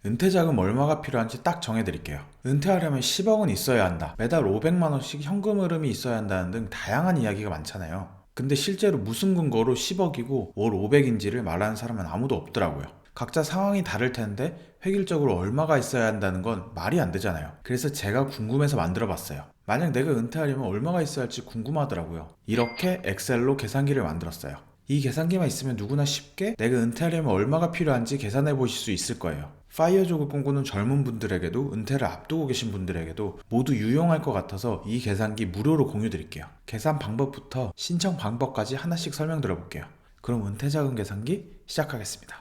은퇴 자금 얼마가 필요한지 딱 정해드릴게요. 은퇴하려면 10억은 있어야 한다, 매달 500만원씩 현금 흐름이 있어야 한다는 등 다양한 이야기가 많잖아요. 근데 실제로 무슨 근거로 10억이고 월 500인지를 말하는 사람은 아무도 없더라고요. 각자 상황이 다를 텐데 획일적으로 얼마가 있어야 한다는 건 말이 안 되잖아요. 그래서 제가 궁금해서 만들어 봤어요. 만약 내가 은퇴하려면 얼마가 있어야 할지 궁금하더라고요. 이렇게 엑셀로 계산기를 만들었어요. 이 계산기만 있으면 누구나 쉽게 내가 은퇴하려면 얼마가 필요한지 계산해 보실 수 있을 거예요. 파이어족을 꿈꾸는 젊은 분들에게도 은퇴를 앞두고 계신 분들에게도 모두 유용할 것 같아서 이 계산기 무료로 공유 드릴게요. 계산 방법부터 신청 방법까지 하나씩 설명드려 볼게요. 그럼 은퇴자금 계산기 시작하겠습니다.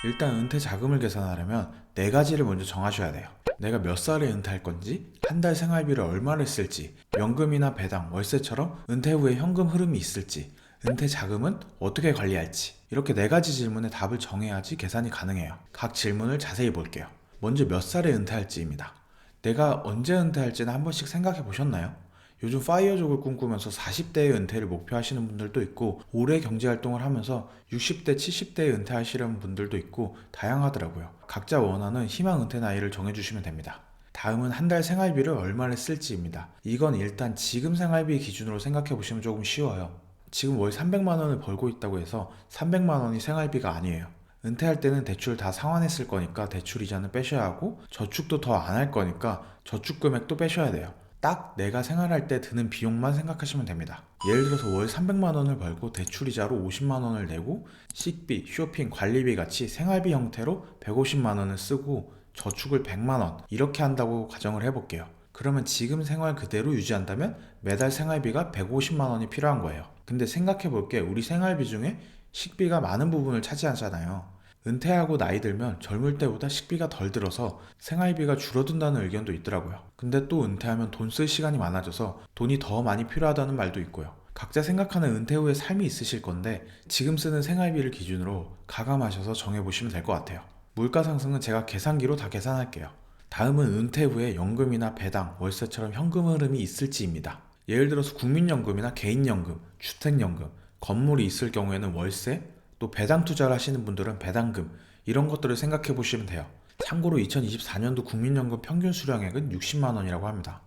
일단 은퇴 자금을 계산하려면 4가지를 먼저 정하셔야 돼요. 내가 몇 살에 은퇴할 건지, 한 달 생활비를 얼마를 쓸지, 연금이나 배당, 월세처럼 은퇴 후에 현금 흐름이 있을지, 은퇴 자금은 어떻게 관리할지, 이렇게 4가지 질문에 답을 정해야지 계산이 가능해요. 각 질문을 자세히 볼게요. 먼저 몇 살에 은퇴할지입니다. 내가 언제 은퇴할지는 한 번씩 생각해 보셨나요? 요즘 파이어족을 꿈꾸면서 40대의 은퇴를 목표하시는 분들도 있고, 오래 경제활동을 하면서 60대, 70대에 은퇴하시려는 분들도 있고 다양하더라고요. 각자 원하는 희망 은퇴 나이를 정해주시면 됩니다. 다음은 한 달 생활비를 얼마를 쓸지입니다. 이건 일단 지금 생활비 기준으로 생각해 보시면 조금 쉬워요. 지금 월 300만 원을 벌고 있다고 해서 300만 원이 생활비가 아니에요. 은퇴할 때는 대출 다 상환했을 거니까 대출 이자는 빼셔야 하고, 저축도 더 안 할 거니까 저축 금액도 빼셔야 돼요. 딱 내가 생활할 때 드는 비용만 생각하시면 됩니다. 예를 들어서 월 300만 원을 벌고 대출이자로 50만 원을 내고, 식비, 쇼핑, 관리비 같이 생활비 형태로 150만 원을 쓰고, 저축을 100만 원 이렇게 한다고 가정을 해볼게요. 그러면 지금 생활 그대로 유지한다면 매달 생활비가 150만 원이 필요한 거예요. 근데 생각해 볼게, 우리 생활비 중에 식비가 많은 부분을 차지하잖아요. 은퇴하고 나이 들면 젊을 때보다 식비가 덜 들어서 생활비가 줄어든다는 의견도 있더라고요. 근데 또 은퇴하면 돈 쓸 시간이 많아져서 돈이 더 많이 필요하다는 말도 있고요. 각자 생각하는 은퇴 후의 삶이 있으실 건데, 지금 쓰는 생활비를 기준으로 가감하셔서 정해보시면 될 것 같아요. 물가 상승은 제가 계산기로 다 계산할게요. 다음은 은퇴 후에 연금이나 배당, 월세처럼 현금 흐름이 있을지입니다. 예를 들어서 국민연금이나 개인연금, 주택연금, 건물이 있을 경우에는 월세, 또 배당 투자를 하시는 분들은 배당금, 이런 것들을 생각해 보시면 돼요. 참고로 2024년도 국민연금 평균 수령액은 60만 원이라고 합니다.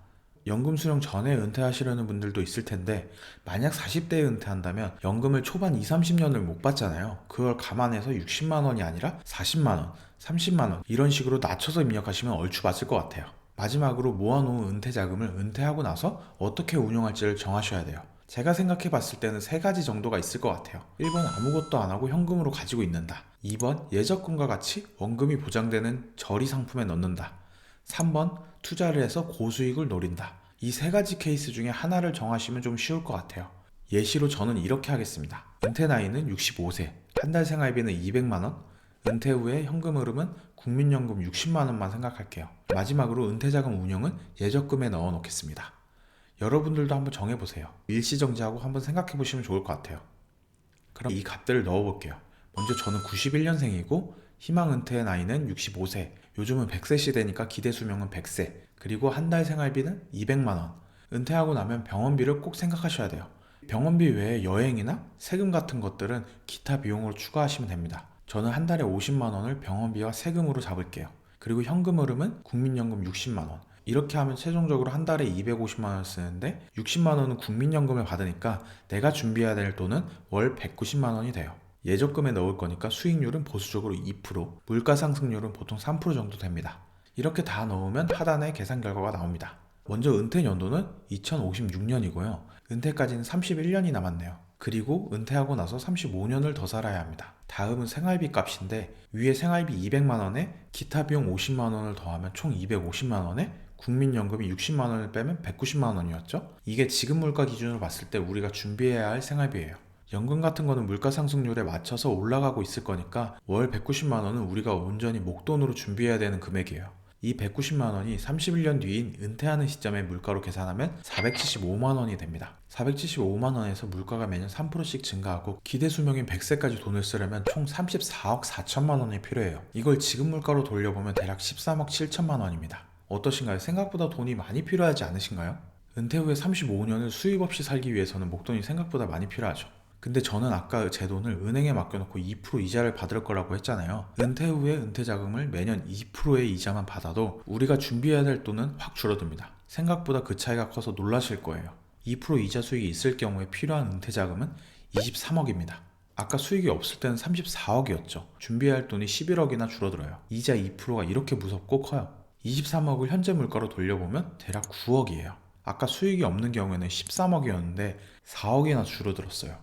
연금 수령 전에 은퇴하시려는 분들도 있을 텐데, 만약 40대에 은퇴한다면 연금을 초반 2, 30년을 못 받잖아요. 그걸 감안해서 60만 원이 아니라 40만 원, 30만 원 이런 식으로 낮춰서 입력하시면 얼추 맞을 것 같아요. 마지막으로 모아놓은 은퇴 자금을 은퇴하고 나서 어떻게 운용할지를 정하셔야 돼요. 제가 생각해 봤을 때는 3가지 정도가 있을 것 같아요. 1번 아무것도 안 하고 현금으로 가지고 있는다. 2번 예적금과 같이 원금이 보장되는 저리 상품에 넣는다. 3번 투자를 해서 고수익을 노린다. 이 3가지 케이스 중에 하나를 정하시면 좀 쉬울 것 같아요. 예시로 저는 이렇게 하겠습니다. 은퇴 나이는 65세, 한 달 생활비는 200만 원, 은퇴 후에 현금 흐름은 국민연금 60만 원만 생각할게요. 마지막으로 은퇴자금 운영은 예적금에 넣어 놓겠습니다. 여러분들도 한번 정해보세요. 일시정지하고 한번 생각해보시면 좋을 것 같아요. 그럼 이 값들을 넣어볼게요. 먼저 저는 91년생이고 희망 은퇴 나이는 65세, 요즘은 100세 시대니까 기대 수명은 100세, 그리고 한 달 생활비는 200만 원. 은퇴하고 나면 병원비를 꼭 생각하셔야 돼요. 병원비 외에 여행이나 세금 같은 것들은 기타 비용으로 추가하시면 됩니다. 저는 한 달에 50만 원을 병원비와 세금으로 잡을게요. 그리고 현금 흐름은 국민연금 60만 원. 이렇게 하면 최종적으로 한 달에 250만 원을 쓰는데, 60만 원은 국민연금을 받으니까 내가 준비해야 될 돈은 월 190만 원이 돼요. 예적금에 넣을 거니까 수익률은 보수적으로 2%, 물가 상승률은 보통 3% 정도 됩니다. 이렇게 다 넣으면 하단에 계산 결과가 나옵니다. 먼저 은퇴 연도는 2056년이고요. 은퇴까지는 31년이 남았네요. 그리고 은퇴하고 나서 35년을 더 살아야 합니다. 다음은 생활비 값인데, 위에 생활비 200만 원에 기타 비용 50만 원을 더하면 총 250만 원에 국민연금이 60만 원을 빼면 190만 원이었죠? 이게 지금 물가 기준으로 봤을 때 우리가 준비해야 할 생활비예요. 연금 같은 거는 물가 상승률에 맞춰서 올라가고 있을 거니까 월 190만 원은 우리가 온전히 목돈으로 준비해야 되는 금액이에요. 이 190만 원이 31년 뒤인 은퇴하는 시점의 물가로 계산하면 475만 원이 됩니다. 475만 원에서 물가가 매년 3%씩 증가하고 기대 수명인 100세까지 돈을 쓰려면 총 34억 4천만 원이 필요해요. 이걸 지금 물가로 돌려보면 대략 13억 7천만 원입니다. 어떠신가요? 생각보다 돈이 많이 필요하지 않으신가요? 은퇴 후에 35년을 수입 없이 살기 위해서는 목돈이 생각보다 많이 필요하죠. 근데 저는 아까 제 돈을 은행에 맡겨놓고 2% 이자를 받을 거라고 했잖아요. 은퇴 후에 은퇴 자금을 매년 2%의 이자만 받아도 우리가 준비해야 될 돈은 확 줄어듭니다. 생각보다 그 차이가 커서 놀라실 거예요. 2% 이자 수익이 있을 경우에 필요한 은퇴 자금은 23억입니다. 아까 수익이 없을 때는 34억이었죠. 준비할 돈이 11억이나 줄어들어요. 이자 2%가 이렇게 무섭고 커요. 23억을 현재 물가로 돌려보면 대략 9억이에요. 아까 수익이 없는 경우에는 13억이었는데 4억이나 줄어들었어요.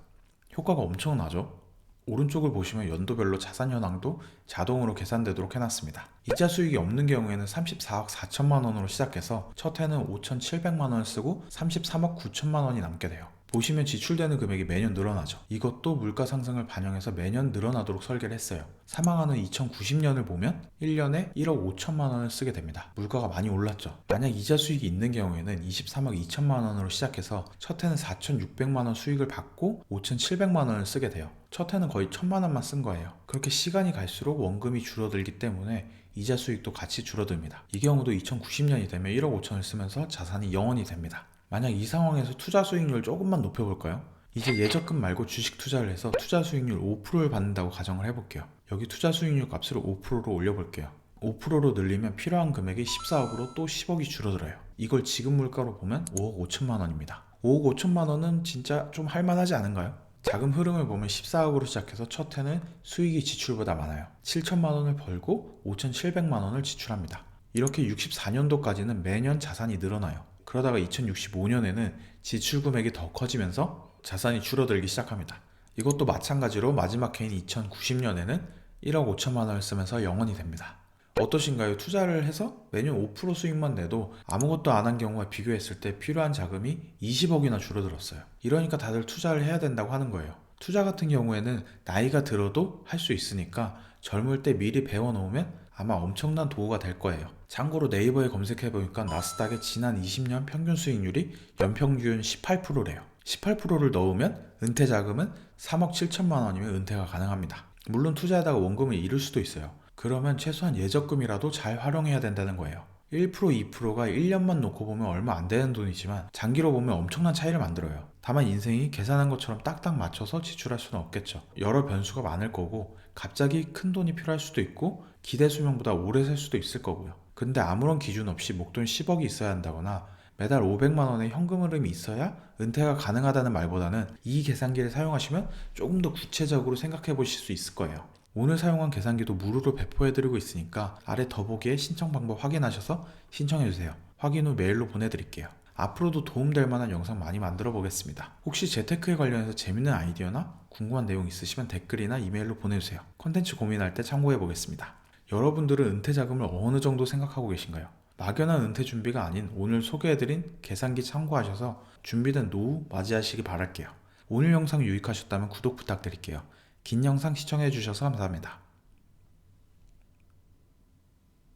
효과가 엄청나죠? 오른쪽을 보시면 연도별로 자산 현황도 자동으로 계산되도록 해놨습니다. 이자 수익이 없는 경우에는 34억 4천만 원으로 시작해서 첫 해는 5,700만 원을 쓰고 33억 9천만 원이 남게 돼요. 보시면 지출되는 금액이 매년 늘어나죠. 이것도 물가 상승을 반영해서 매년 늘어나도록 설계를 했어요. 사망하는 2090년을 보면 1년에 1억 5천만 원을 쓰게 됩니다. 물가가 많이 올랐죠. 만약 이자 수익이 있는 경우에는 23억 2천만 원으로 시작해서 첫 해는 4,600만 원 수익을 받고 5,700만 원을 쓰게 돼요. 첫 해는 거의 1,000만 원만 쓴 거예요. 그렇게 시간이 갈수록 원금이 줄어들기 때문에 이자 수익도 같이 줄어듭니다. 이 경우도 2090년이 되면 1억 5천을 쓰면서 자산이 0원이 됩니다. 만약 이 상황에서 투자 수익률 조금만 높여볼까요? 이제 예적금 말고 주식 투자를 해서 투자 수익률 5%를 받는다고 가정을 해볼게요. 여기 투자 수익률 값을 5%로 올려볼게요. 5%로 늘리면 필요한 금액이 14억으로 또 10억이 줄어들어요. 이걸 지금 물가로 보면 5억 5천만 원입니다. 5억 5천만 원은 진짜 좀 할만하지 않은가요? 자금 흐름을 보면 14억으로 시작해서 첫 해는 수익이 지출보다 많아요. 7천만 원을 벌고 5,700만 원을 지출합니다. 이렇게 64년도까지는 매년 자산이 늘어나요. 그러다가 2065년에는 지출 금액이 더 커지면서 자산이 줄어들기 시작합니다. 이것도 마찬가지로 마지막 해인 2090년에는 1억 5천만 원을 쓰면서 0원이 됩니다. 어떠신가요? 투자를 해서 매년 5% 수익만 내도 아무것도 안 한 경우와 비교했을 때 필요한 자금이 20억이나 줄어들었어요. 이러니까 다들 투자를 해야 된다고 하는 거예요. 투자 같은 경우에는 나이가 들어도 할 수 있으니까 젊을 때 미리 배워놓으면 아마 엄청난 도구가 될 거예요. 참고로 네이버에 검색해보니까 나스닥의 지난 20년 평균 수익률이 연평균 18%래요. 18%를 넣으면 은퇴 자금은 3억 7천만 원이면 은퇴가 가능합니다. 물론 투자하다가 원금을 잃을 수도 있어요. 그러면 최소한 예적금이라도 잘 활용해야 된다는 거예요. 1%, 2%가 1년만 놓고 보면 얼마 안 되는 돈이지만 장기로 보면 엄청난 차이를 만들어요. 다만 인생이 계산한 것처럼 딱딱 맞춰서 지출할 수는 없겠죠. 여러 변수가 많을 거고 갑자기 큰 돈이 필요할 수도 있고 기대 수명보다 오래 살 수도 있을 거고요. 근데 아무런 기준 없이 목돈 10억이 있어야 한다거나 매달 500만 원의 현금 흐름이 있어야 은퇴가 가능하다는 말보다는 이 계산기를 사용하시면 조금 더 구체적으로 생각해 보실 수 있을 거예요. 오늘 사용한 계산기도 무료로 배포해드리고 있으니까 아래 더보기에 신청 방법 확인하셔서 신청해주세요. 확인 후 메일로 보내드릴게요. 앞으로도 도움될 만한 영상 많이 만들어 보겠습니다. 혹시 재테크에 관련해서 재밌는 아이디어나 궁금한 내용 있으시면 댓글이나 이메일로 보내주세요. 컨텐츠 고민할 때 참고해 보겠습니다. 여러분들은 은퇴 자금을 어느 정도 생각하고 계신가요? 막연한 은퇴 준비가 아닌 오늘 소개해드린 계산기 참고하셔서 준비된 노후 맞이하시기 바랄게요. 오늘 영상 유익하셨다면 구독 부탁드릴게요. 긴 영상 시청해주셔서 감사합니다.